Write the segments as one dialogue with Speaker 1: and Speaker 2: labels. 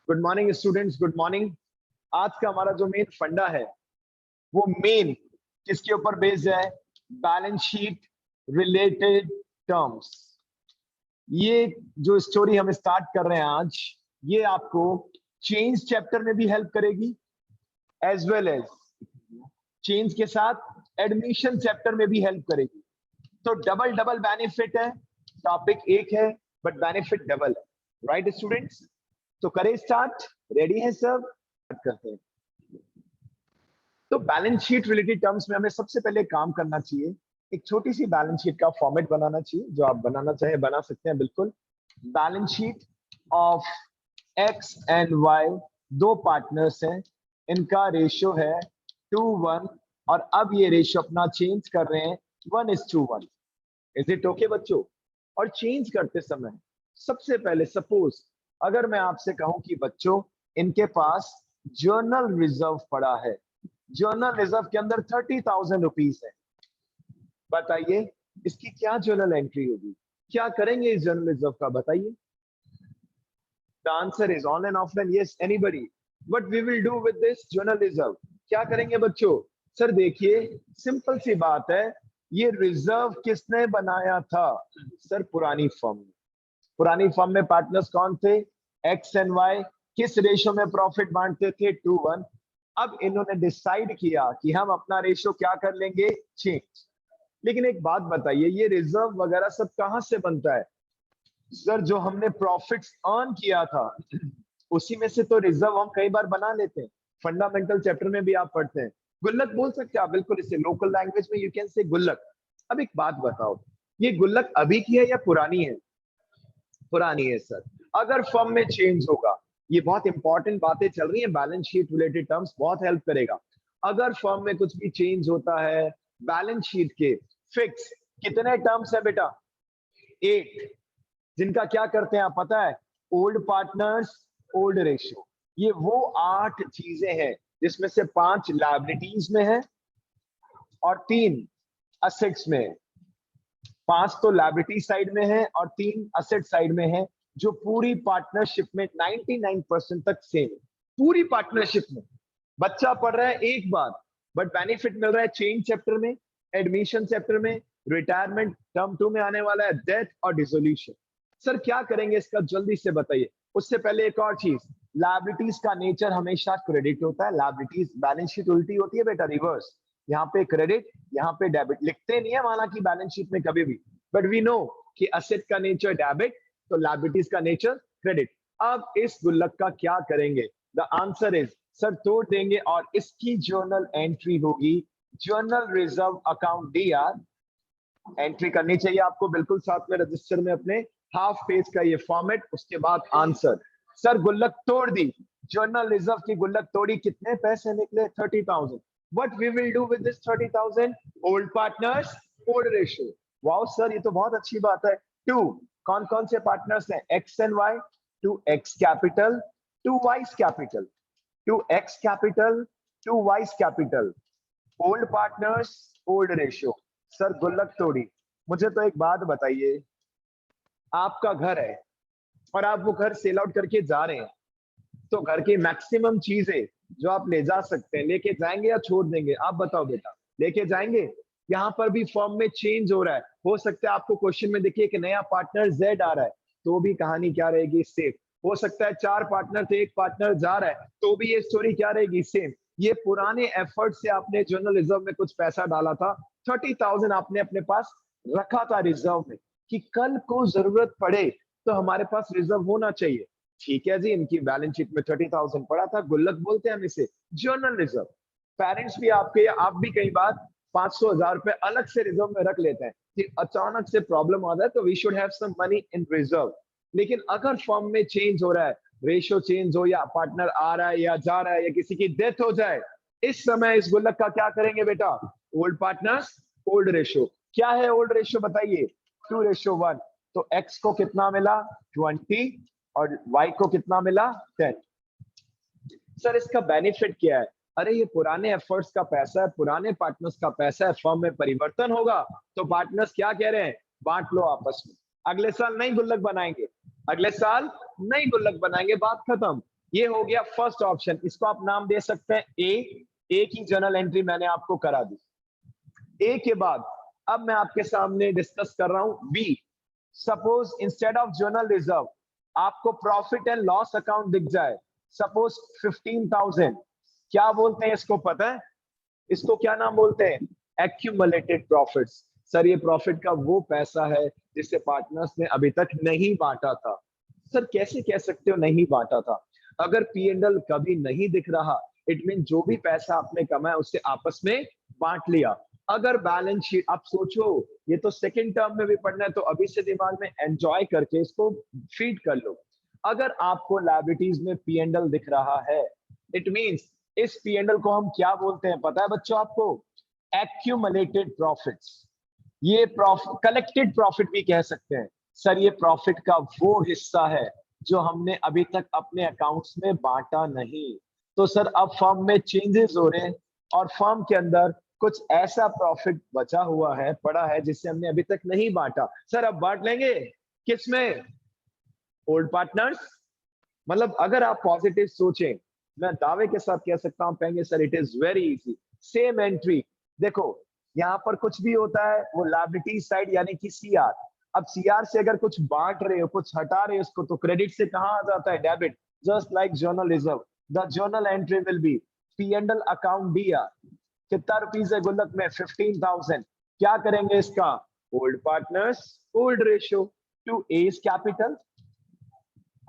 Speaker 1: Good morning students, good morning. आज का हमारा जो मेन फंडा है वो मेन किसके ऊपर बेस्ड है? Balance sheet related terms. ये जो स्टोरी हम स्टार्ट कर रहे हैं आज, ये आपको चेंज चैप्टर में भी हेल्प करेगी, एज वेल एज चेंज के साथ एडमिशन चैप्टर में भी हेल्प करेगी। तो डबल डबल बेनिफिट है। टॉपिक एक है बट बेनिफिट डबल है। Right students? तो करें स्टार्ट। रेडी है सब? स्टार्ट करते हैं। तो बैलेंस शीट रिलेटेड टर्म्स में हमें सबसे पहले काम करना चाहिए, एक छोटी सी बैलेंस शीट का फॉर्मेट बनाना चाहिए। जो आप बनाना चाहे बना सकते हैं, बिल्कुल। Balance sheet of X and Y, दो पार्टनर्स हैं, इनका रेशियो है 2:1 और अब ये रेशियो अपना चेंज कर रहे हैं 1:1। इज इट ओके बच्चों? और चेंज करते समय सबसे पहले सपोज अगर मैं आपसे कहूं कि बच्चों इनके पास जर्नल रिजर्व पड़ा है, जर्नल रिजर्व के अंदर 30,000 रुपीज है, बताइए इसकी क्या जर्नल एंट्री होगी? क्या करेंगे इस जर्नल रिजर्व का? बताइए। The answer is on and offline. Yes, anybody? What we will do with this general reserve? क्या करेंगे बच्चों? सर देखिए, सिंपल सी बात है, ये रिजर्व किसने बनाया था? सर पुरानी फर्म में। पुरानी फर्म में पार्टनर्स कौन थे? X and Y. किस रेशियो में प्रॉफिट बांटते थे? 2:1। अब इन्होंने डिसाइड किया कि हम अपना रेशियो क्या कर लेंगे? चेंज। लेकिन एक बात बताइए, ये रिजर्व वगैरह सब कहां से बनता है? सर जो हमने प्रॉफिट्स अर्न किया था उसी में से तो रिजर्व हम कई बार बना लेते हैं। फंडामेंटल चैप्टर में भी आप पढ़ते हैं, गुल्लक बोल सकते हैं आप, बिल्कुल। इसे लोकल लैंग्वेज में यू कैन से गुल्लक। अब एक बात बताओ, ये गुल्लक अभी की है या पुरानी है? पुरानी है सर। अगर फर्म में चेंज होगा, ये बहुत इंपॉर्टेंट बातें चल रही हैं, बैलेंस शीट रिलेटेड टर्म्स बहुत हेल्प करेगा। अगर फर्म में कुछ भी चेंज होता है, बैलेंस शीट के फिक्स कितने टर्म्स है बेटा? 8। जिनका क्या करते हैं आप पता है? Old partners, old ratio. ये वो 8 चीजें हैं जिसमें से 5 लायबिलिटीज में है और 3 असेट्स में है। 5 तो लायबिलिटी साइड में है और 3 असेट साइड में है, जो पूरी पार्टनरशिप में 99% तक सेम है। पूरी पार्टनरशिप में बच्चा पढ़ रहा है एक बार, बट बेनिफिट मिल रहा है चेंज चैप्टर में, एडमिशन चैप्टर में, रिटायरमेंट टर्म 2 में आने वाला है, डेथ और डिसोल्यूशन। सर क्या करेंगे इसका? जल्दी से बताइए। उससे पहले एक और चीज, लायबिलिटीज का नेचर हमेशा क्रेडिट होता है। लायबिलिटीज बैलेंस शीट उल्टी होती है बेटा, रिवर्स। यहाँ पे क्रेडिट, यहाँ पे डेबिट। लिखते नहीं है हालांकि बैलेंस शीट में कभी भी, बट वी नो कि असेट का नेचर डेबिट, तो लायबिलिटीज का नेचर क्रेडिट। अब इस गुल्लक का क्या करेंगे? द आंसर इज, सर तोड़ देंगे और इसकी जर्नल एंट्री होगी journal reserve account DR. Entry करनी चाहिए आपको बिल्कुल साथ में रजिस्टर में अपने, हाफ पेज का ये फॉर्मेट, उसके बाद आंसर। सर गुल्लक तोड़ दी, जर्नल रिजर्व की गुल्लक तोड़ी, कितने पैसे निकले? 30,000। What we will do with this 30,000? Old partners, old ratio. Wow sir, ये तो बहुत अच्छी बात है। 2 कौन कौन से पार्टनर्स हैं? X and Y. 2 X capital, 2 Y's capital. 2 X capital, 2 Y's capital. Old partners, old ratio. Sir गुल्लक तोड़ी। मुझे तो एक बात बताइए, आपका घर है और आप वो घर सेल आउट करके जा रहे हैं, तो घर की मैक्सिमम चीजें जो आप ले जा सकते हैं लेके जाएंगे या छोड़ देंगे? आप बताओ बेटा, लेके जाएंगे। यहाँ पर भी फॉर्म में चेंज हो रहा है, हो सकता है आपको क्वेश्चन में देखिए कि नया पार्टनर जेड आ रहा है, तो भी कहानी क्या रहेगी? सेफ। हो सकता है 4 पार्टनर थे, एक पार्टनर जा रहा है, तो भी ये स्टोरी क्या रहेगी? सेम। ये पुराने एफर्ट से आपने जर्नल रिजर्व में कुछ पैसा डाला था, 30,000 आपने अपने पास रखा था रिजर्व में, कि कल को जरूरत पड़े तो हमारे पास रिजर्व होना चाहिए। ठीक है जी, इनकी बैलेंस शीट में 30,000 पड़ा था, गुल्लक बोलते हैं हम इसे, जर्नल रिजर्व। पेरेंट्स भी आपके, आप भी कई बार 500,000 रुपए अलग से रिजर्व में रख लेते हैं कि अचानक से प्रॉब्लम आ जाए तो we should have some money in reserve. लेकिन अगर फर्म में चेंज हो रहा है, रेशियो चेंज हो, या पार्टनर आ रहा है या जा रहा है, या किसी की डेथ हो जाए, इस समय इस गुल्लक का क्या करेंगे बेटा? Old partners, old ratio. क्या है ओल्ड रेशियो बताइए? 2:1। तो एक्स को कितना मिला? 20 और वाई को कितना मिला? 10। सर इसका बेनिफिट क्या है? अरे ये पुराने एफर्ट्स का पैसा है, पुराने पार्टनर्स का पैसा है, फर्म में परिवर्तन होगा तो पार्टनर्स क्या कह रहे हैं? बांट लो आपस में। अगले साल नई गुल्लक बनाएंगे, अगले साल नई गुल्लक बनाएंगे, बात खत्म। ये हो गया फर्स्ट ऑप्शन, इसको आप नाम दे सकते हैं ए की जर्नल एंट्री मैंने आपको करा दी। ए के बाद अब मैं आपके सामने डिस्कस कर रहा हूं B. Suppose instead of general reserve आपको प्रॉफिट एंड लॉस अकाउंट दिख जाए, सपोज 15,000, क्या बोलते हैं इसको पता है? इसको क्या नाम बोलते हैं? Accumulated profits. सर ये प्रॉफिट का वो पैसा है जिसे पार्टनर्स ने अभी तक नहीं बांटा था। सर कैसे कह सकते हो नहीं बांटा था? अगर P&L कभी नहीं दिख रहा, इट मीन जो भी पैसा आपने कमाया उससे आपस में बांट लिया। अगर बैलेंस शीट, आप सोचो ये तो सेकंड टर्म में भी पढ़ना है, तो अभी से दिमाग में एंजॉय करके इसको फीड कर लो। अगर आपको लायबिलिटीज में P&L दिख रहा है, इट मींस इस P&L को हम क्या बोलते हैं पता है बच्चों आपको? Accumulated profits. ये प्रॉफिट, कलेक्टेड प्रॉफिट भी कह सकते हैं। सर ये प्रॉफिट का वो हिस्सा है जो हमने अभी तक अपने अकाउंट्स में बांटा नहीं। तो सर अब फर्म में चेंजेस हो रहे हैं और फर्म के अंदर कुछ ऐसा प्रॉफिट बचा हुआ है, पड़ा है, जिसे हमने अभी तक नहीं बांटा। सर अब बांट लेंगे किसमें? Old partners. मतलब अगर आप पॉजिटिव सोचें, मैं दावे के साथ कह सकता हूं, कहेंगे sir it is very easy. Same entry, देखो यहाँ पर कुछ भी होता है वो लायबिलिटी साइड यानी कि सीआर। अब सीआर से अगर कुछ बांट रहे हो, कुछ हटा रहे हो उसको, तो क्रेडिट से कहां आ जाता है? Debit. Just like journal reserve, the journal entry will B P&L account दिया, कितना रुपीस है गुल्लक में? 15,000। क्या करेंगे इसका? Old partners old ratio to X's capital.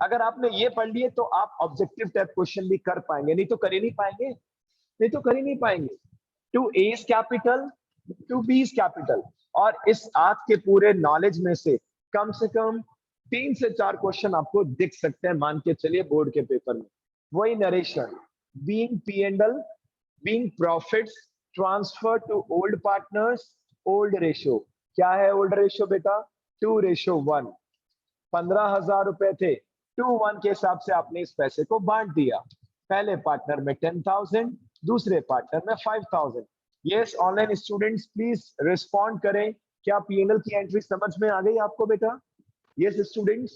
Speaker 1: अगर आपने ये पढ़ लिए तो आप ऑब्जेक्टिव टाइप क्वेश्चन भी कर पाएंगे, नहीं तो कर ही नहीं पाएंगे, नहीं तो कर ही नहीं पाएंगे। To X's capital to Y's capital. और इस आज के पूरे नॉलेज में से कम 3 से 4 क्वेश्चन आपको दिख सकते हैं, मान के चलिए बोर्ड के पेपर में। वही narration, being P&L, being profits transfer to old partners, old ratio. क्या है ओल्ड रेशियो बेटा? 2:1। 15,000 रुपए थे, 2:1 के हिसाब से आपने इस पैसे को बांट दिया। पहले पार्टनर में 10,000, दूसरे पार्टनर में 5,000। Yes online students please respond करें, क्या P&L की एंट्री समझ में आ गई आपको बेटा? यस स्टूडेंट्स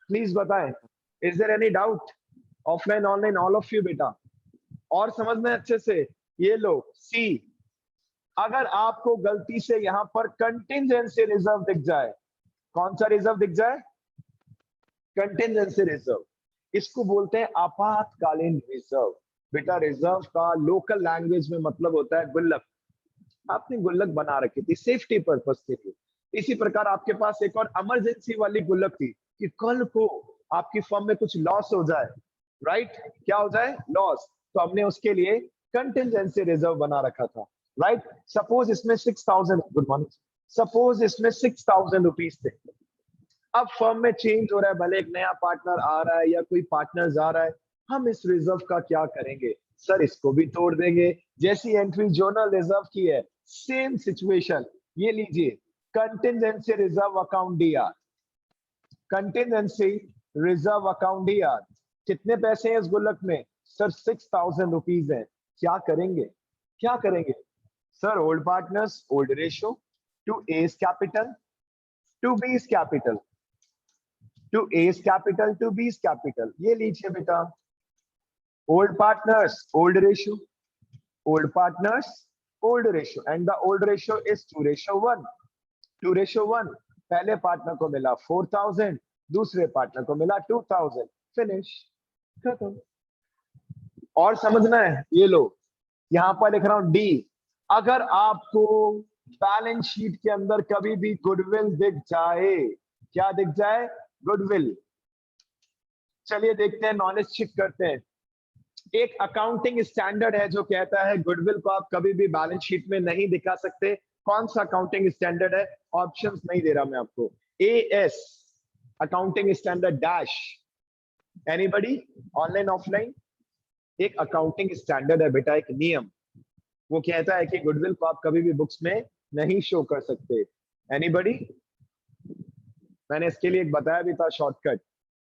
Speaker 1: प्लीज बताएं, is there any doubt? Offline online all of you बेटा, और समझ में अच्छे से? ये लो सी, अगर आपको गलती से यहां पर कंटिजेंसी रिजर्व दिख जाए, कौन सा रिजर्व दिख जाए? Contingency reserve. इसको बोलते हैं आपातकालीन रिजर्व। बेटा रिजर्व का लोकल लैंग्वेज में मतलब होता है गुल्लक। आपने गुल्लक बना रखी थी सेफ्टी पर्पस के लिए। इसी प्रकार आपके पास एक और इमरजेंसी वाली गुल्लक थी कि कल को आपकी फर्म में कुछ लॉस हो जाए, राइट? क्या हो जाए? लॉस। तो हमने उसके लिए कंटिजेंसी रिजर्व बना रखा था, राइट? सपोज इसमें 6,000, गुड मॉर्निंग, सपोज इसमें 6,000 रुपीज थे। अब फर्म में चेंज हो रहा है, भले एक नया पार्टनर आ रहा है या कोई पार्टनर जा रहा है, हम इस रिजर्व का क्या करेंगे? सर इसको भी तोड़ देंगे। जैसी एंट्री जर्नल रिजर्व की है, सेम सिचुएशन। ये लीजिए, कंटिजेंसी रिजर्व अकाउंट दिया, कंटिजेंसी रिजर्व अकाउंट दिया। कितने पैसे हैं इस गुल्लक में? सर 6,000 रुपीज है। क्या करेंगे? क्या करेंगे? Sir old partners old ratio to X's capital to Y's capital, to X's capital to Y's capital. ये लीजिए बेटा, old partners old ratio, old partners old ratio, and the old ratio is 2:1। 2:1। पहले partner को मिला 4,000, दूसरे partner को मिला 2,000। Finish, खत्म। और समझना है? ये लो, यहां पर लिख रहा हूं डी। अगर आपको बैलेंस शीट के अंदर कभी भी गुडविल दिख जाए, क्या दिख जाए? गुडविल। चलिए देखते हैं, नॉलेज चेक करते हैं। एक अकाउंटिंग स्टैंडर्ड है जो कहता है गुडविल को आप कभी भी बैलेंस शीट में नहीं दिखा सकते। कौन सा अकाउंटिंग स्टैंडर्ड है? ऑप्शंस नहीं दे रहा मैं आपको। AS accounting standard dash, anybody? Online offline? एक अकाउंटिंग स्टैंडर्ड है बेटा, एक नियम। वो कहता है कि गुडविल को आप कभी भी बुक्स में नहीं शो कर सकते। एनीबॉडी? मैंने इसके लिए एक बताया भी था शॉर्टकट,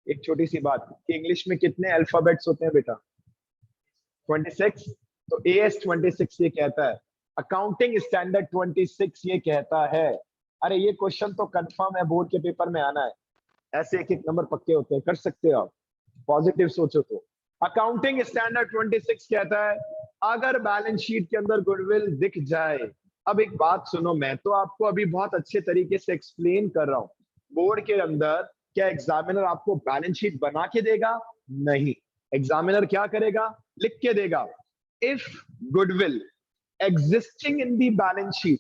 Speaker 1: एक छोटी सी बात, कि इंग्लिश में कितने अल्फाबेट्स होते हैं बेटा? 26। तो AS 26 ये कहता है, अकाउंटिंग स्टैंडर्ड 26 ये कहता है। अरे ये क्वेश्चन तो कंफर्म है बोर्ड के पेपर में आना है, ऐसे एक एक नंबर पक्के होते हैं, कर सकते हो आप। पॉजिटिव सोचो तो। अकाउंटिंग स्टैंडर्ड 26 कहता है अगर बैलेंस शीट के अंदर गुडविल दिख जाए, अब एक बात सुनो, मैं तो आपको अभी बहुत अच्छे तरीके से एक्सप्लेन कर रहा हूं, बोर्ड के अंदर क्या एग्जामिनर आपको बैलेंस शीट बना के देगा? नहीं, एग्जामिनर क्या करेगा? लिख के देगा, if goodwill existing in the balance sheet,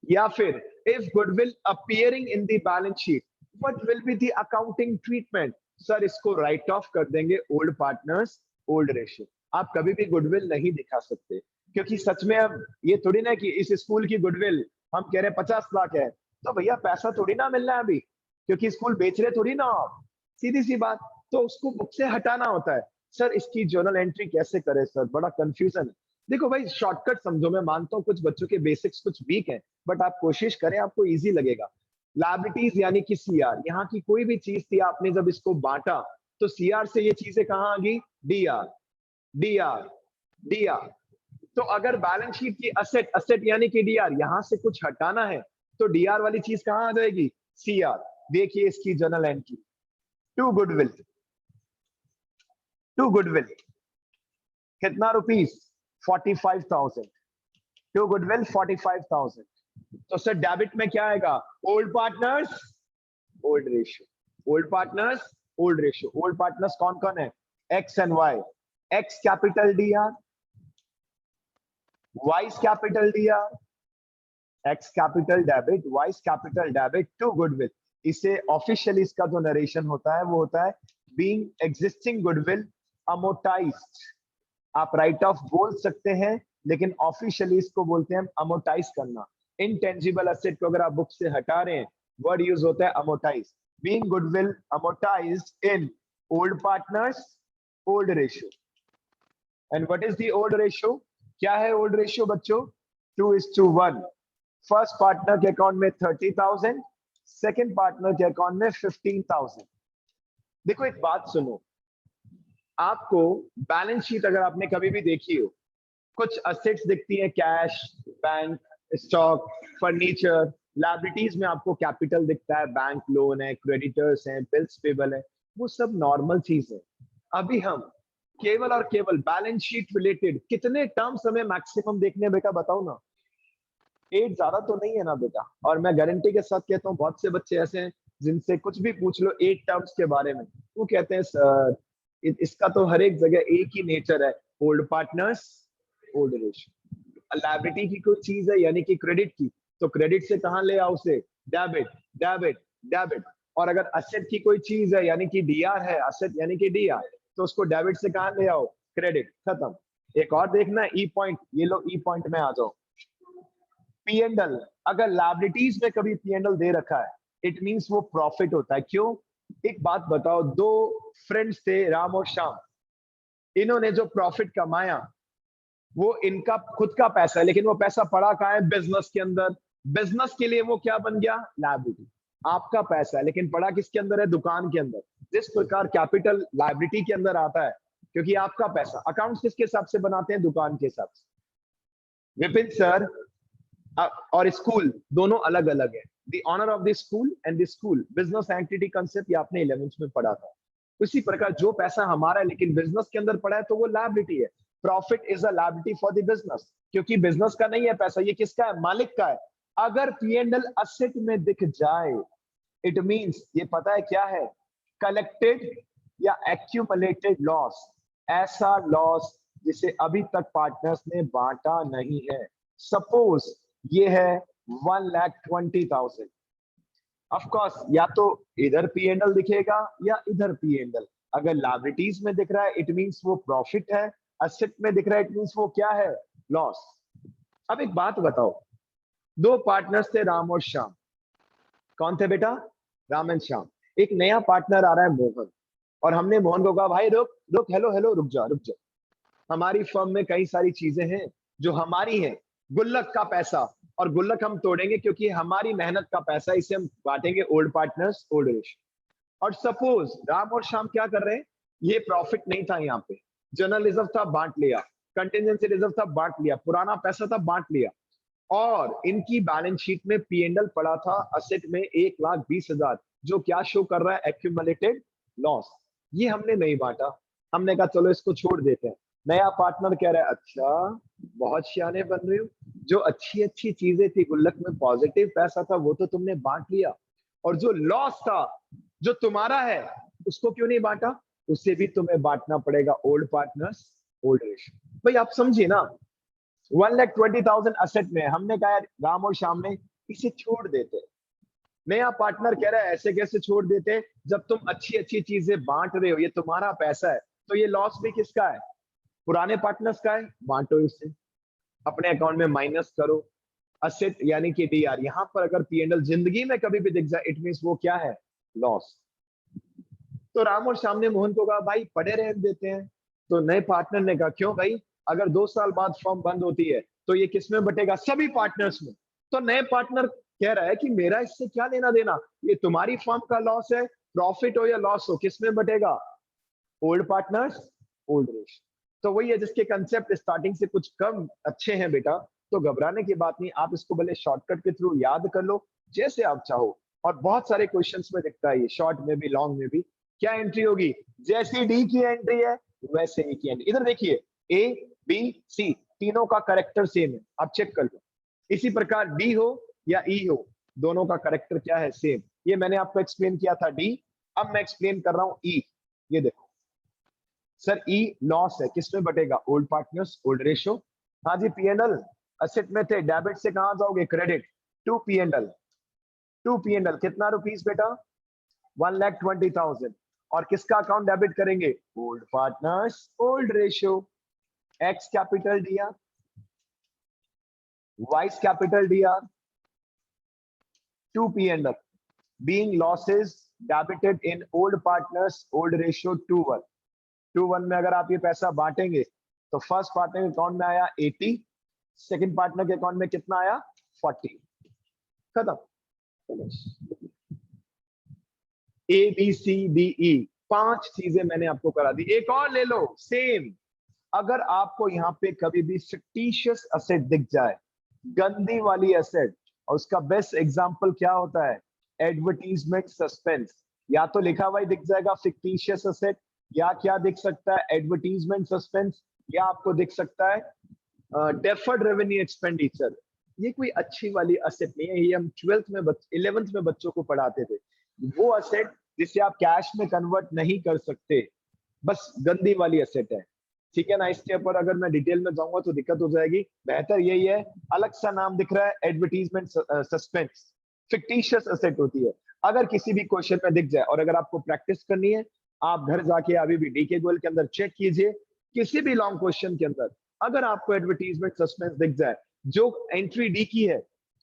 Speaker 1: या फिर if goodwill appearing in the balance sheet, what will be the accounting treatment? Sir इसको राइट ऑफ कर देंगे, ओल्ड पार्टनर्स ओल्ड रेशियो। आप कभी भी गुडविल नहीं दिखा सकते, क्योंकि सच में अब ये थोड़ी ना कि इस स्कूल की गुडविल हम कह रहे हैं 50 लाख है, तो भैया पैसा थोड़ी ना मिलना है अभी, क्योंकि स्कूल बेच रहे थोड़ी ना आप, सीधी सी बात। तो उसको बुक से हटाना होता है। सर इसकी जर्नल एंट्री कैसे करें सर, बड़ा कंफ्यूजन है। देखो भाई शॉर्टकट समझो, मैं मानता हूँ कुछ बच्चों के बेसिक्स कुछ वीक हैं, बट आप कोशिश करें, आपको इजी लगेगा। लायबिलिटीज यानी कि सीआर, यहाँ की कोई भी चीज थी, आपने जब इसको बांटा तो सीआर से ये चीजें कहाँ आ गई? DR, DR, DR. तो अगर बैलेंस शीट की असेट, असेट यानी कि डीआर, यहां से कुछ हटाना है तो डीआर वाली चीज कहां आ जाएगी? सीआर। देखिए इसकी journal entry, to goodwill, to goodwill कितना रुपीस? 45,000, to goodwill 45,000। तो सर डेबिट में क्या आएगा? Old partners old ratio, old partners old ratio. Old partners कौन कौन है? X and Y. X capital DR, Y's capital DR, X capital debit, Y's capital debit to goodwill. इसे officially इसका जो नरेशन होता है वो होता है बीइंग एग्जिस्टिंग गुडविल अमोर्टाइज्ड। आप राइट ऑफ बोल सकते हैं, लेकिन ऑफिशियली इसको बोलते हैं अमोर्टाइज करना। इनटेंजिबल एसेट को अगर आप बुक से हटा रहे हैं, वर्ड यूज होता है amortise. Being goodwill amortised in old partners old ratio. And what is the old ratio? क्या है ओल्ड रेशियो बच्चों? 2:1। फर्स्ट पार्टनर के अकाउंट में 30,000, सेकंड पार्टनर के अकाउंट में 15,000। देखो एक बात सुनो, आपको बैलेंस शीट अगर आपने कभी भी देखी हो, कुछ असेट्स दिखती हैं, cash, bank, stock, furniture. Liabilities में आपको कैपिटल दिखता है, बैंक लोन है, क्रेडिटर्स हैं, बिल्स पेबल है, वो सब नॉर्मल चीज है। अभी हम केवल और केवल बैलेंस शीट रिलेटेड कितने टर्म्स हमें मैक्सिमम देखने हैं बेटा, बताओ ना? 8 ज्यादा तो नहीं है ना बेटा? और मैं गारंटी के साथ कहता हूँ बहुत से बच्चे ऐसे हैं जिनसे कुछ भी पूछ लो 8 टर्म्स के बारे में, वो कहते हैं सर इसका तो हर एक जगह एक ही नेचर है, old partners old ratio. Liability की कोई चीज है यानी कि क्रेडिट की, तो क्रेडिट से कहां ले आओ उसे? Debit, debit, debit. और अगर असेट की कोई चीज है यानी कि डीआर है, असेट यानी कि डीआर, तो उसको डेबिट से कहां ले आओ? क्रेडिट, खत्म। एक और देखना ई पॉइंट, ये लो ई पॉइंट में आ जाओ। पी एंड एल, अगर लायबिलिटीज में कभी पी एंड एल दे रखा है, इट मींस वो प्रॉफिट होता है। क्यों? एक बात बताओ, दो फ्रेंड्स थे राम और श्याम, इन्होंने जो प्रॉफिट कमाया वो इनका खुद का पैसा है, लेकिन वो पैसा पड़ा कहां है? बिजनेस के अंदर। बिजनेस के लिए वो क्या बन गया? लायबिलिटी। आपका पैसा है लेकिन पड़ा किसके अंदर है? दुकान के अंदर। जिस प्रकार कैपिटल लायबिलिटी के अंदर आता है, क्योंकि आपका पैसा। अकाउंट्स किसके हिसाब से बनाते हैं? दुकान के हिसाब से। विपिन सर और स्कूल दोनों अलग अलग है। The owner of the school and the school business entity concept, ये आपने 11th में पढ़ा था। उसी प्रकार जो पैसा हमारा है लेकिन बिजनेस के अंदर पड़ा है, तो वो लायबिलिटी है। Profit is a liability for the business, क्योंकि बिजनेस का नहीं है पैसा, ये किसका है? मालिक का है। अगर पी एंड एल असेट में दिख जाए, इट मींस ये पता है क्या है? कलेक्टेड या एक्यूमुलेटेड लॉस, ऐसा लॉस जिसे अभी तक पार्टनर्स ने बांटा नहीं है। सपोज ये है 1,20,000। ऑफ कोर्स या तो इधर पी एंड एल दिखेगा या इधर पी एंड एल। अगर लायबिलिटीज में दिख रहा है इट मींस वो प्रॉफिट है, असेट में दिख रहा है इट मींस वो क्या है? लॉस। अब एक बात बताओ, दो पार्टनर्स थे राम और श्याम। कौन थे बेटा? राम एंड श्याम। एक नया पार्टनर आ रहा है मोहन, और हमने मोहन को कहा भाई रुक रुक, हेलो हेलो, रुक जा रुक जा, हमारी फर्म में कई सारी चीजें हैं जो हमारी हैं, गुल्लक का पैसा, और गुल्लक हम तोड़ेंगे क्योंकि हमारी मेहनत का पैसा, इसे हम बांटेंगे ओल्ड पार्टनर्स ओल्ड रेशियो। और सपोज राम और श्याम क्या कर रहे हैं? ये प्रॉफिट नहीं था, यहाँ पे जनरल रिजर्व था, बांट लिया, कंटिजेंसी रिजर्व था, बांट लिया, पुराना पैसा था, बांट लिया। और इनकी बैलेंस शीट में पी एंड एल पड़ा था असेट में 1,20,000, जो क्या शो कर रहा है? Accumulated loss. ये हमने नहीं बांटा, हमने कहा चलो इसको छोड़ देते हैं। नया पार्टनर कह रहा है अच्छा बहुत सियाने बन रहे हो, जो अच्छी अच्छी चीजें थी गुल्लक में, पॉजिटिव पैसा था, वो तो तुमने बांट लिया, और जो लॉस था जो तुम्हारा है उसको क्यों नहीं बांटा, उसे भी तुम्हें बांटना पड़ेगा। Old partners old ratio. भाई आप समझिए ना, 1,20,000 असेट में हमने कहा यार राम और श्याम ने इसे छोड़ देते। नया पार्टनर कह रहा है ऐसे कैसे छोड़ देते, जब तुम अच्छी अच्छी चीजें बांट रहे हो, ये तुम्हारा पैसा है, तो ये लॉस भी किसका है, पुराने पार्टनर्स का है, बांटो इसे, अपने अकाउंट में माइनस करो। असेट यानी कि डीआर, यहां पर अगर पी&एल जिंदगी में कभी भी दिख जाए, इट मींस वो क्या है, लॉस। तो राम और श्याम ने मोहन को कहा भाई पड़े रहने देते हैं। तो नए पार्टनर ने कहा क्यों भाई, अगर 2 साल बाद फर्म बंद होती है तो ये किसमें बटेगा, सभी पार्टनर्स में। तो नए पार्टनर कह रहा है कि मेरा इससे क्या लेना देना, ये तुम्हारी फर्म का लॉस है, प्रॉफिट हो या लॉस हो किसमें बटेगा, ओल्ड पार्टनर्स ओल्ड रेशियो। तो वही है, जिसके कंसेप्ट स्टार्टिंग से कुछ कम अच्छे हैं बेटा, तो घबराने की बात नहीं, आप इसको भले शॉर्टकट के थ्रू याद कर लो जैसे आप चाहो। और बहुत सारे क्वेश्चंस में दिखता है ये, शॉर्ट में भी लॉन्ग में भी। क्या एंट्री होगी, जैसी डी की एंट्री है वैसे ई की एंट्री। इधर देखिए ए बी सी तीनों का करेक्टर सेम है, आप चेक कर लो। इसी प्रकार डी हो या ई हो, दोनों का करेक्टर क्या है, सेम। ये मैंने आपको एक्सप्लेन किया था डी, अब मैं एक्सप्लेन कर रहा हूं ई। ये देखो सर ई लॉस है, किसमें बटेगा, ओल्ड पार्टनर्स ओल्ड रेशियो। हाँ जी पी&एल असेट में थे, डेबिट से कहां जाओगे, credit to P&L. To P&L कितना रुपीस बेटा, 1,20,000। और किसका अकाउंट डेबिट करेंगे, old partners old ratio. X capital दिया, वाइस कैपिटल दिया, to P&L being losses debited in old partners old ratio 2:1। 2:1 में अगर आप ये पैसा बांटेंगे तो फर्स्ट पार्टनर के अकाउंट में आया 80, सेकंड पार्टनर के अकाउंट में कितना आया 40। खत्म, A B C D E 5 चीजें मैंने आपको करा दी। एक और ले लो सेम, अगर आपको यहाँ पे कभी भी फिक्टिशियस असेट दिख जाए, गंदी वाली एसेट, और उसका बेस्ट एग्जांपल क्या होता है, एडवर्टीजमेंट सस्पेंस। या तो लिखा हुआ ही दिख जाएगा फिक्टिशियस असेट, या क्या दिख सकता है, एडवर्टीजमेंट सस्पेंस, या आपको दिख सकता है डेफर्ड रेवेन्यू एक्सपेंडिचर। ये कोई अच्छी वाली असेट नहीं है, ये हम 12th में 11th में बच्चों को पढ़ाते थे। वो असेट जिसे आप कैश में कन्वर्ट नहीं कर सकते, बस गंदी वाली असेट है, ठीक है ना। इसके ऊपर अगर मैं डिटेल में जाऊंगा तो दिक्कत हो जाएगी, बेहतर यही है, अलग सा नाम दिख रहा है एडवर्टीजमेंट सस्पेंस, फिक्टिशियस असेट होती है। अगर किसी भी क्वेश्चन में दिख जाए, और अगर आपको प्रैक्टिस करनी है, आप घर जाके अभी भी डीके गोल के अंदर चेक कीजिए, किसी भी लॉन्ग क्वेश्चन के अंदर अगर आपको एडवर्टीजमेंट सस्पेंस दिख जाए, जो एंट्री डी की है,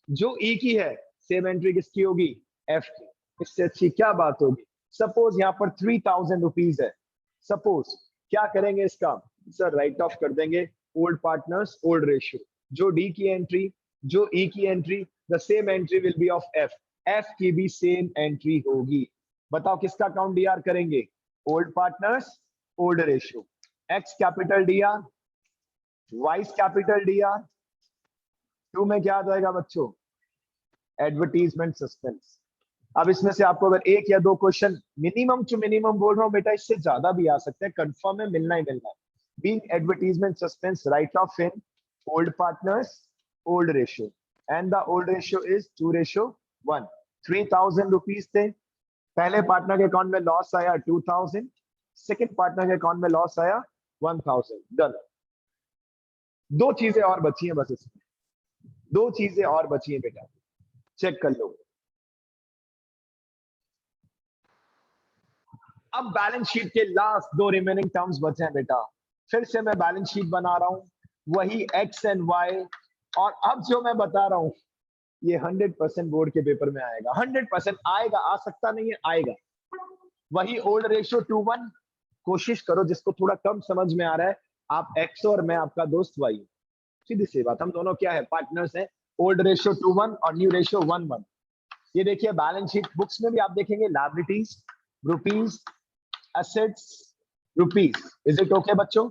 Speaker 1: जो ई की है, सेम एंट्री किसकी होगी, एफ की। इससे अच्छी क्या बात होगी। सपोज यहाँ पर 3,000 रुपीज है, सपोज क्या करेंगे इसका, सर राइट ऑफ कर देंगे, ओल्ड पार्टनर्स ओल्ड रेशियो। जो डी की एंट्री, जो ई की entry, the same entry will be of F, F की भी सेम एंट्री होगी। बताओ किसका अकाउंट डीआर करेंगे, old partners old ratio. X capital DR, Y's capital DR, to में क्या आ जाएगा बच्चों, एडवर्टीजमेंट सस्पेंस। अब इसमें से आपको अगर एक या दो क्वेश्चन मिनिमम टू मिनिमम बोल रहा हूं बेटा, इससे ज्यादा भी आ सकते हैं, कंफर्म है, मिलना ही मिलना है। Being advertisement suspense, right of in old partners old ratio, and the old ratio is 2:1। 3,000 rupees थे, पहले पार्टनर के अकाउंट में लॉस आया 2,000, सेकेंड पार्टनर के अकाउंट में लॉस आया 1,000। डन। दो चीजें और बची हैं बस इसमें, दो चीजें और बची हैं बेटा, चेक कर लो। अब बैलेंस शीट के लास्ट दो रिमेनिंग टर्म्स बचे हैं बेटा, फिर से मैं बैलेंस शीट बना रहा हूं, वही एक्स एंड वाई। और अब जो मैं बता रहा हूं ये 100% बोर्ड के पेपर में आएगा, 100% आएगा, आ सकता नहीं है, आएगा। वही ओल्ड रेशियो 2:1, कोशिश करो जिसको थोड़ा कम समझ में आ रहा है, आप एक्स और मैं आपका दोस्त वाई, सीधी सी बात, हम दोनों क्या है, पार्टनर्स हैं। ओल्ड रेशियो 2:1 और न्यू रेशियो 1:1। ये देखिए बैलेंस शीट बुक्स में भी आप देखेंगे, liabilities rupees, assets rupees, is it okay बच्चों।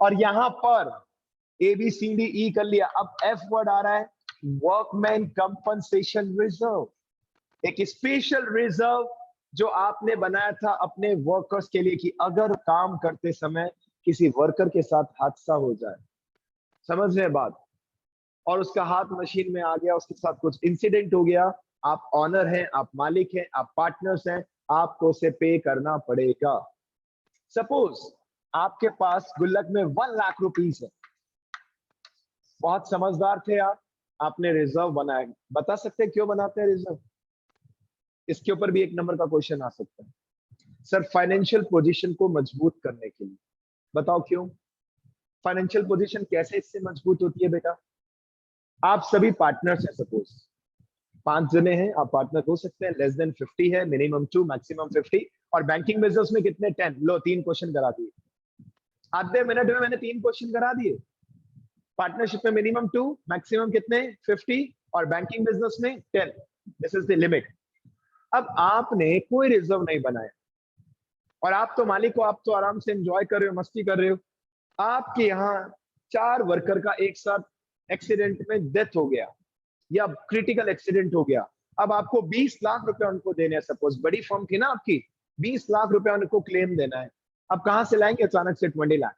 Speaker 1: और यहां पर A B C D E कर लिया, अब एफ वर्ड आ रहा है, वर्कमैन कंपनसेशन रिजर्व, एक स्पेशल रिजर्व जो आपने बनाया था अपने वर्कर्स के लिए कि अगर काम करते समय किसी वर्कर के साथ हादसा हो जाए, समझ रहे हैं बात, और उसका हाथ मशीन में आ गया, उसके साथ कुछ इंसिडेंट हो गया, आप ऑनर हैं, आप मालिक हैं, आप पार्टनर्स हैं, आपको उसे पे करना पड़ेगा। सपोज आपके पास गुल्लक में 1 लाख रुपीस है, बहुत समझदार थे आप, आपने रिजर्व बनाया। बता सकते हैं क्यों बनाते हैं रिजर्व? इसके ऊपर भी 1 नंबर का क्वेश्चन आ सकता है। सर फाइनेंशियल पोजीशन को मजबूत करने के लिए। बताओ क्यों? फाइनेंशियल पोजीशन कैसे इससे मजबूत होती है बेटा? आप सभी पार्टनर्स हैं, सपोज 5 जने हैं, आप पार्टनर हो सकते हैं, लेस देन 50 है, मिनिमम 2 मैक्सिमम 50, और बैंकिंग बिजनेस में कितने 10। लो 3 क्वेश्चन करा दिए, आधे मिनट में मैंने 3 क्वेश्चन करा दिए। पार्टनरशिप में मिनिमम 2, मैक्सिमम कितने 50, और बैंकिंग बिजनेस में 10। This is the limit. अब आपने कोई रिजर्व नहीं बनाया, और आप तो मालिक हो, आप तो आराम से एंजॉय कर रहे हो, मस्ती कर रहे हो। आपके यहाँ 4 वर्कर का एक साथ एक्सीडेंट में डेथ हो गया या क्रिटिकल एक्सीडेंट हो गया। अब आपको 20 लाख रुपए उनको देने हैं, सपोज बड़ी फर्म थी ना आपकी, 20 लाख रुपए उनको क्लेम देना है। अब कहां से लाएंगे अचानक से 20 लाख?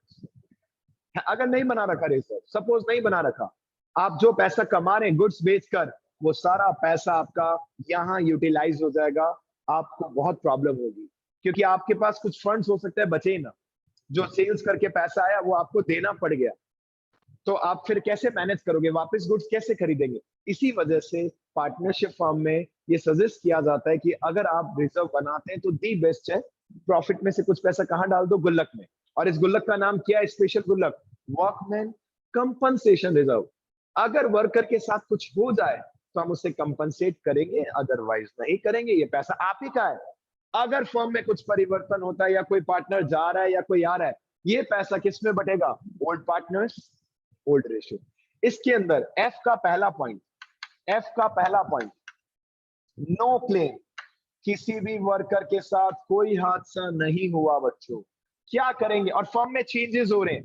Speaker 1: अगर नहीं बना रखा रिजर्व, सपोज नहीं बना रखा, आप जो पैसा कमा रहे हैं गुड्स बेचकर, वो सारा पैसा आपका यहाँ यूटिलाइज हो जाएगा, आपको बहुत प्रॉब्लम होगी, क्योंकि आपके पास कुछ फंड्स हो सकता है बचे ही ना, जो सेल्स करके पैसा आया वो आपको देना पड़ गया, तो आप फिर कैसे मैनेज करोगे, वापस गुड्स कैसे खरीदेंगे? इसी वजह से पार्टनरशिप फर्म में ये सजेस्ट किया जाता है कि अगर आप रिजर्व बनाते हैं तो दी बेस्ट है, प्रॉफिट में से कुछ पैसा कहां डाल दो? गुल्लक में। और इस गुल्लक का नाम क्या है? स्पेशल गुल्लक, वर्कमैन कंपनसेशन रिजर्व। अगर वर्कर के साथ कुछ हो जाए तो हम उसे कंपनसेट करेंगे, अदरवाइज नहीं करेंगे, ये पैसा आप ही का है। अगर फर्म में कुछ परिवर्तन होता है या कोई पार्टनर जा रहा है या कोई आ रहा है, ये पैसा किस में बटेगा? Old partners old ratio. इसके अंदर एफ का पहला पॉइंट, नो क्लेम। किसी भी वर्कर के साथ कोई हादसा नहीं हुआ बच्चों, क्या करेंगे? और फर्म में चेंजेस हो रहे हैं,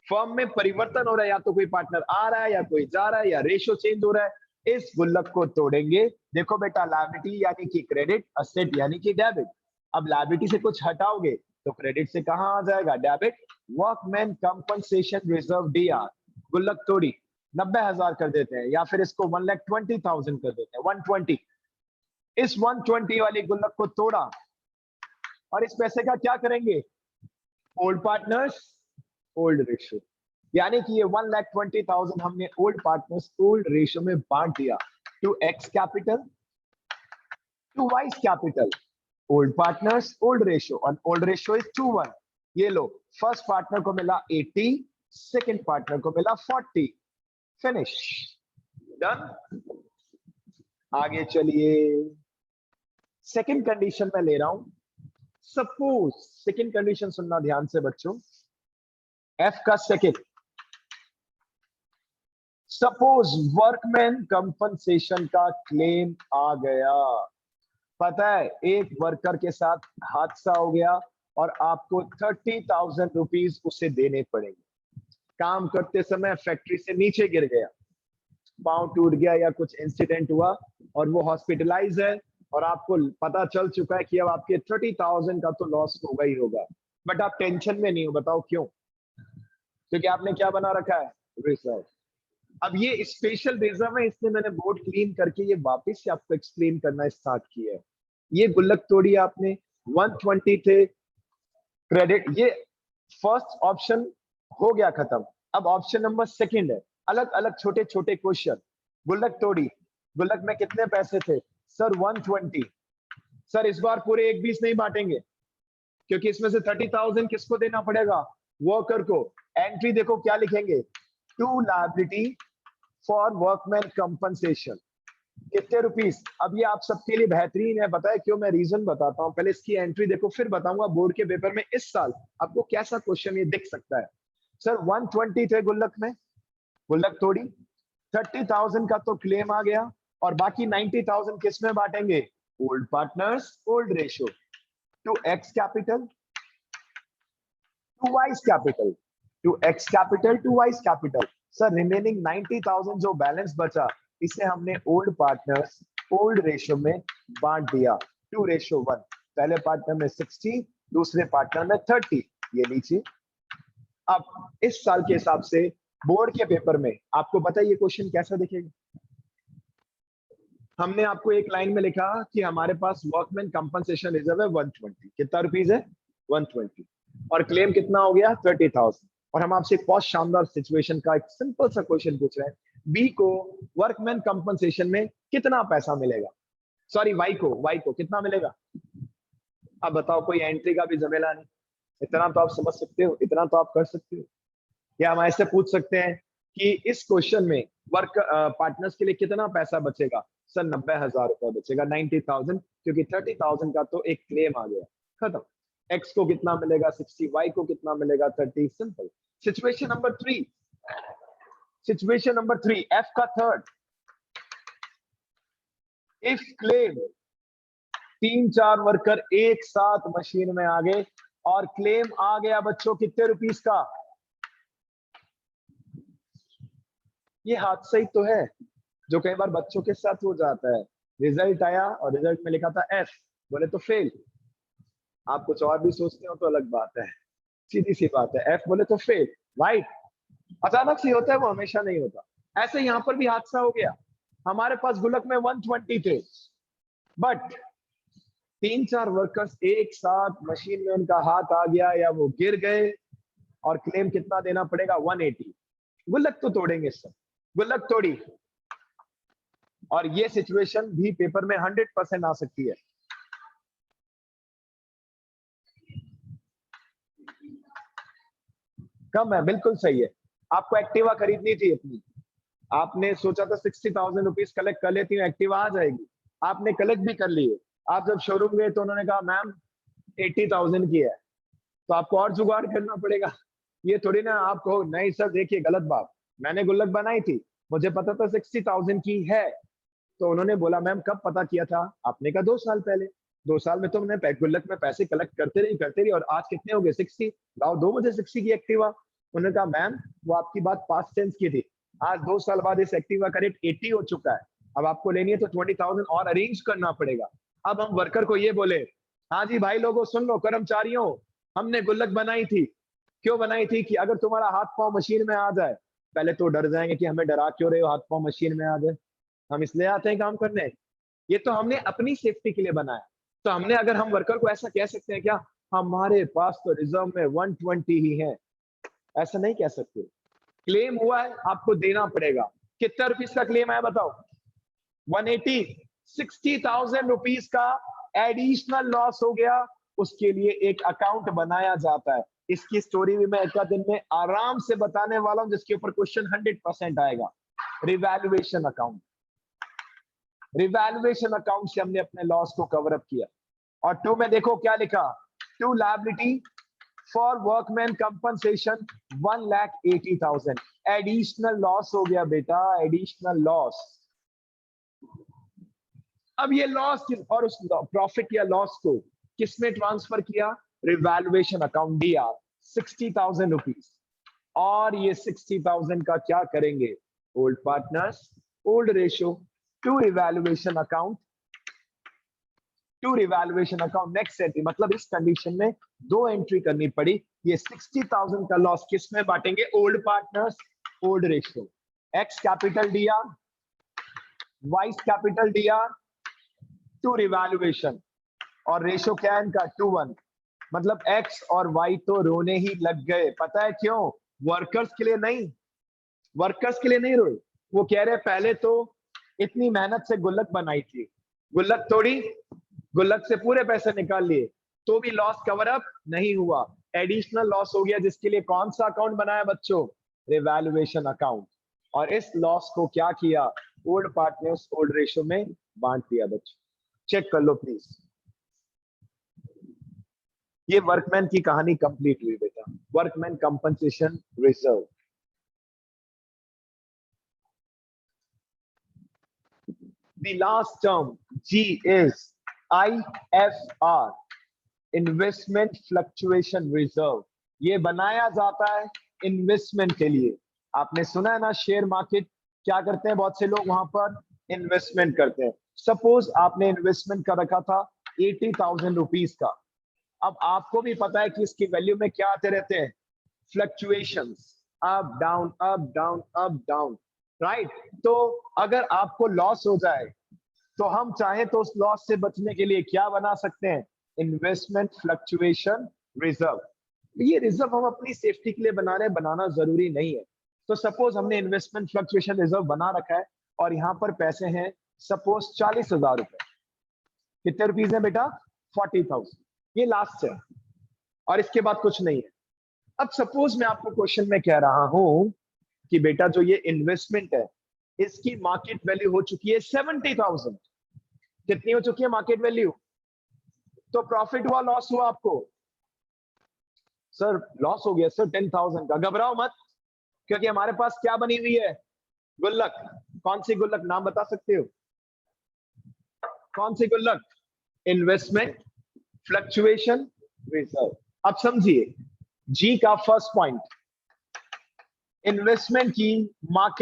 Speaker 1: फर्म में परिवर्तन हो रहा है, या तो कोई पार्टनर आ रहा है या कोई जा रहा है या रेशियो चेंज हो रहा है, इस गुल्लक को तोड़ेंगे। देखो बेटा, लायबिलिटी यानी कि क्रेडिट, असेट यानी कि डेबिट। अब लायबिलिटी से कुछ हटाओगे तो क्रेडिट से कहां आ जाएगा? Debit. Workman compensation reserve DR, गुल्लक तोड़ी, 90,000 कर देते हैं, या फिर इसको 1,20,000 कर देते हैं, 120। इस 120 वाली गुल्लक को तोड़ा, और इस पैसे का क्या करेंगे? ओल्ड पार्टनर्स ओल्ड रेशियो, यानी कि ये 1,20,000 हमने ओल्ड पार्टनर्स ओल्ड रेशियो में बांट दिया, to X capital to Y's capital, old partners old ratio, और ओल्ड रेशियो इज 2:1। ये लो, फर्स्ट पार्टनर को मिला 80, सेकंड पार्टनर को मिला 40, फिनिश, डन। आगे चलिए, सेकंड कंडीशन में ले रहा हूं। सपोज, सेकंड कंडीशन सुनना ध्यान से बच्चों, एफ का सेकंड, सपोज वर्कमैन कंपनसेशन का क्लेम आ गया। पता है, एक वर्कर के साथ हादसा हो गया और आपको 30,000 रुपीज उसे देने पड़ेंगे। काम करते समय फैक्ट्री से नीचे गिर गया, पांव टूट गया या कुछ इंसिडेंट हुआ और वो हॉस्पिटलाइज है, और आपको पता चल चुका है कि अब आपके 30,000 का तो लॉस होगा ही होगा, बट आप टेंशन में नहीं हो। बताओ क्यों? क्योंकि आपने क्या बना रखा है? रिजर्व। अब ये स्पेशल रिजर्व है, इसलिए मैंने बोर्ड क्लीन करके ये वापस से आपको एक्सप्लेन करना स्टार्ट किया है। ये गुल्लक तोड़ी आपने, 120 थे क्रेडिट, ये फर्स्ट ऑप्शन हो गया खत्म। अब ऑप्शन नंबर सेकंड है, अलग अलग छोटे छोटे क्वेश्चन। गुल्लक तोड़ी, गुल्लक में कितने पैसे थे? सर 120। सर इस बार पूरे 1/20 नहीं बांटेंगे, क्योंकि इसमें से 30,000 किसको देना पड़ेगा? वर्कर को। एंट्री देखो क्या लिखेंगे, to liability for workman compensation, कितने रुपीस। अब ये आप सबके लिए बेहतरीन है, बताए क्यों? मैं रीजन बताता हूं, पहले इसकी एंट्री देखो, फिर बताऊंगा बोर्ड के पेपर में इस साल आपको कैसा क्वेश्चन ये दिख सकता है। सर 120 थे गुल्लक में, गुल्लक तोड़ी, 30,000 का तो क्लेम आ गया, और बाकी 90,000 किस में बांटेंगे? Old partners old ratio, to X capital to Y's capital, to X capital to Y's capital. Sir remaining 90,000 जो बैलेंस बचा, इसे हमने ओल्ड पार्टनर्स ओल्ड रेशियो में बांट दिया। 2:1। पहले पार्टनर में 60, दूसरे पार्टनर में 30। ये लीजिए। अब इस साल के हिसाब से बोर्ड के पेपर में आपको पता है ये क्वेश्चन कैसा दिखेगा। हमने आपको एक लाइन में लिखा कि हमारे पास वर्कमैन कंपनसेशन रिजर्व है 120। कितना रुपीस है? 120। और क्लेम कितना हो गया? 30,000। और हम आपसे एक बहुत शानदार सिचुएशन का एक सिंपल सा क्वेश्चन पूछ रहे हैं। बी को वर्कमैन कंपनसेशन में कितना पैसा मिलेगा? सॉरी, वाई को कितना मिलेगा? अब बताओ, कोई एंट्री का भी झमेला नहीं। इतना तो आप समझ सकते हो, इतना तो आप कर सकते हो। या हम ऐसे पूछ सकते हैं कि इस क्वेश्चन में वर्क पार्टनर्स के लिए कितना पैसा बचेगा? सर 90,000 रुपए बचेगा, 90,000, क्योंकि 30,000 का तो एक क्लेम आ गया। खत्म। एक्स को कितना मिलेगा? 60। वाई को कितना मिलेगा? 30। Simple. Situation number 3, situation number 3, F का थर्ड। इफ क्लेम 3-4 वर्कर एक साथ मशीन में आ गए और क्लेम आ गया बच्चों कितने रुपीस का? ये हादसा ही तो है जो कई बार बच्चों के साथ हो जाता है। रिजल्ट आया और रिजल्ट में लिखा था एफ, बोले तो फेल। आप कुछ और भी सोचते हो तो अलग बात है, सीधी सी बात है। एफ बोले तो फेल, राइट। अचानक से होता है, वो हमेशा नहीं होता। ऐसे यहाँ पर भी हादसा हो गया। हमारे पास गुल्लक में 120 थे, बट 3-4 वर्कर्स एक साथ मशीन में उनका हाथ आ गया या वो गिर गए और क्लेम कितना देना पड़ेगा? 180। गुल्लक तो तोड़ेंगे सर, गुल्लक तोड़ी। और ये सिचुएशन भी पेपर में 100% आ सकती है। कम है, बिल्कुल सही है। आपको एक्टिवा खरीदनी थी अपनी, आपने सोचा था 60,000 रुपीज कलेक्ट कर लेती हूँ, एक्टिवा आ जाएगी। आपने कलेक्ट भी कर लिए। आप जब शोरूम गए तो उन्होंने कहा मैम 80,000 की है, तो आपको और जुगाड़ करना पड़ेगा। ये थोड़ी ना आप कहो नहीं सर देखिए गलत बात, मैंने गुल्लक बनाई थी, मुझे पता था 60,000 की है। तो उन्होंने बोला मैम कब पता किया था? आपने कहा 2 साल पहले। 2 साल में तो मैंने गुल्लक में पैसे कलेक्ट करते रही और आज कितने हो गए? 60। लाओ दो मुझे 60 की एक्टिवा। उन्होंने कहा मैम वो आपकी बात पास्ट टेंस की थी, आज 2 साल बाद इस एक्टिवा का रेट 80 हो चुका है। अब आपको लेनी है तो 20,000 और अरेंज करना पड़ेगा। अब हम वर्कर को ये बोले, हाँ जी भाई लोगों सुन लो, कर्मचारियों, हमने गुल्लक बनाई थी। क्यों बनाई थी? कि अगर तुम्हारा हाथ पांव मशीन में आ जाए, पहले तो डर जाएंगे कि हमें डरा क्यों रहे हो, हाथ पांव मशीन में आ जाए, हम इसलिए आते हैं काम करने। ये तो हमने अपनी सेफ्टी के लिए बनाया। तो हमने, अगर हम वर्कर को ऐसा कह सकते हैं क्या, हमारे पास तो रिजर्व में 120 ही है, ऐसा नहीं कह सकते। क्लेम हुआ है, आपको देना पड़ेगा। कितना रुपीस का क्लेम आया बताओ? 180। 60,000 रुपीस का एडिशनल लॉस हो गया, उसके लिए एक अकाउंट बनाया जाता है। इसकी स्टोरी भी मैं एक दिन में आराम से बताने वाला हूं, जिसके ऊपर क्वेश्चन 100% आएगा। Revaluation account. रिवैल्यूएशन अकाउंट से हमने अपने लॉस को कवर अप किया। और 2 में देखो क्या लिखा, to liability for workman compensation 1,80,000। Additional loss हो गया बेटा, एडिशनल लॉस। अब ये लॉस और उस प्रॉफिट या लॉस को किसमें ट्रांसफर किया? रिवैल्यूएशन अकाउंट दिया 60,000 रुपीज। और ये 60,000 का क्या करेंगे? Old partners old ratio to revaluation account, to revaluation account next entry. मतलब इस कंडीशन में 2 एंट्री करनी पड़ी। ये 60,000 का लॉस किस में बांटेंगे? Old partners old ratio. X capital दिया, वाई कैपिटल दिया टू रिवैल्यूएशन, और रेशियो क्या है इनका? 2:1। मतलब एक्स और वाई तो रोने ही लग गए। पता है क्यों? वर्कर्स के लिए नहीं, वर्कर्स के लिए नहीं रोए। वो कह रहे पहले तो इतनी मेहनत से गुल्लक बनाई थी, गुल्लक तोड़ी, गुल्लक से पूरे पैसे निकाल लिए, तो भी लॉस कवर अप नहीं हुआ, एडिशनल लॉस हो गया। जिसके लिए कौन सा अकाउंट बनाया बच्चों? Revaluation account. और इस लॉस को क्या किया? ओल्ड पार्टनर्स ओल्ड रेशियो में बांट दिया बच्चों। चेक कर लो प्लीज। ये वर्कमैन की कहानी कंप्लीट हुई बेटा। Workman compensation reserve. The last term G is IFR, investment fluctuation reserve. ये बनाया जाता है इन्वेस्टमेंट के लिए। आपने सुना है ना, शेयर मार्केट क्या करते हैं बहुत से लोग, वहां पर इन्वेस्टमेंट करते हैं। सपोज आपने इन्वेस्टमेंट कर रखा था 80,000 रुपीज का। अब आपको भी पता है कि इसकी वैल्यू में क्या आते रहते हैं, fluctuations, up down up down up down, right. तो अगर आपको लॉस हो जाए तो हम चाहे तो उस लॉस से बचने के लिए क्या बना सकते हैं, इन्वेस्टमेंट फ्लक्चुएशन रिजर्व। ये रिजर्व हम अपनी सेफ्टी के लिए बना रहे हैं, बनाना जरूरी नहीं है। तो सपोज हमने इन्वेस्टमेंट फ्लक्चुएशन रिजर्व बना रखा है और यहाँ पर पैसे हैं सपोज 40,000 रुपए। कितने रुपीज है बेटा, 40,000, ये लास्ट है और इसके बाद कुछ नहीं है। अब सपोज मैं आपको क्वेश्चन में कह रहा हूं कि बेटा जो ये इन्वेस्टमेंट है इसकी मार्केट वैल्यू हो चुकी है 70,000। कितनी हो चुकी है मार्केट वैल्यू, तो प्रॉफिट हुआ लॉस हुआ आपको, सर लॉस हो गया सर 10,000 का। घबराओ मत, क्योंकि हमारे पास क्या बनी हुई है, गुल्लक। कौन सी गुल्लक, नाम बता सकते हो, कौन सी गुल्लक, इन्वेस्टमेंट फ्लक्चुएशन रिजर्व। अब समझिए जी का फर्स्ट पॉइंट, इन्वेस्टमेंट की मार्केट